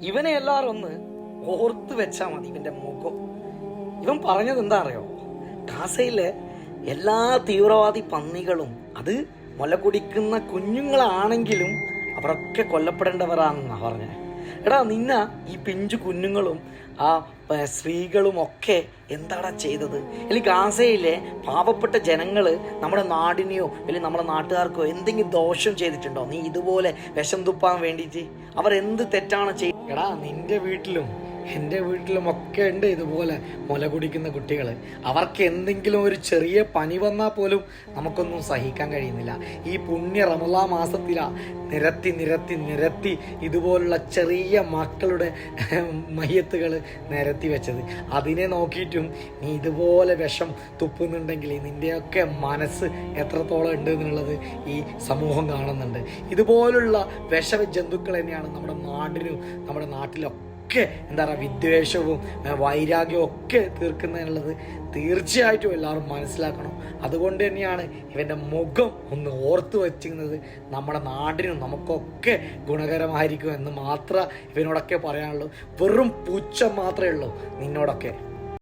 ഇവനെ എല്ലാവരും ഒന്ന് ഓർത്ത് വെച്ചാൽ മതി. ഇവന്റെ മുഖം. ഇവൻ പറഞ്ഞത് എന്താ അറിയോ? ഗാസയിലെ എല്ലാ തീവ്രവാദി പന്നികളും അത് മുല കുടിക്കുന്ന കുഞ്ഞുങ്ങളാണെങ്കിലും അവരൊക്കെ കൊല്ലപ്പെടേണ്ടവരാണെന്നാ പറഞ്ഞത്. എടാ നിന്ന ഈ പിഞ്ചു കുഞ്ഞുങ്ങളും ആ സ്ത്രീകളും ഒക്കെ എന്താടാ ചെയ്തത്? അല്ലെങ്കിൽ ഗാസയിലെ പാവപ്പെട്ട ജനങ്ങൾ നമ്മുടെ നാടിനെയോ അല്ലെങ്കിൽ നമ്മുടെ നാട്ടുകാർക്കോ എന്തെങ്കിലും ദോഷം ചെയ്തിട്ടുണ്ടോ? നീ ഇതുപോലെ വിഷം തുപ്പാൻ വേണ്ടിയിട്ട് അവരെന്ത് തെറ്റാണ് ചെയ്യുന്നത്? എടാ നിന്റെ വീട്ടിലും എൻ്റെ വീട്ടിലും ഒക്കെ ഉണ്ട് ഇതുപോലെ മുല കുടിക്കുന്ന കുട്ടികൾ. അവർക്ക് എന്തെങ്കിലും ഒരു ചെറിയ പനി വന്നാൽ പോലും നമുക്കൊന്നും സഹിക്കാൻ കഴിയുന്നില്ല. ഈ പുണ്യ റമളാ മാസത്തിലാണ് നിരത്തി നിരത്തി നിരത്തി ഇതുപോലുള്ള ചെറിയ മക്കളുടെ മയ്യത്തുകൾ നിരത്തി വെച്ചത്. അതിനെ നോക്കിയിട്ടും നീ ഇതുപോലെ വിഷം തുപ്പുന്നുണ്ടെങ്കിൽ നിൻ്റെയൊക്കെ മനസ്സ് എത്രത്തോളം ഉണ്ട് എന്നുള്ളത് ഈ സമൂഹം കാണുന്നുണ്ട്. ഇതുപോലുള്ള വിഷജന്തുക്കൾ തന്നെയാണ് നമ്മുടെ നാടിനും നമ്മുടെ നാട്ടിലൊക്കെ എന്താ പറയുക വിദ്വേഷവും വൈരാഗ്യവും ഒക്കെ തീർക്കുന്നതിനുള്ളത് തീർച്ചയായിട്ടും എല്ലാവരും മനസ്സിലാക്കണം. അതുകൊണ്ട് തന്നെയാണ് ഇവൻ്റെ മുഖം ഒന്ന് ഓർത്തു വച്ചിരുന്നത്. നമ്മുടെ നാടിനും നമുക്കൊക്കെ ഗുണകരമായിരിക്കും എന്ന് മാത്രമേ ഇവനോടൊക്കെ പറയാനുള്ളൂ. വെറും പുച്ഛം മാത്രമേ ഉള്ളൂ നിന്നോടൊക്കെ.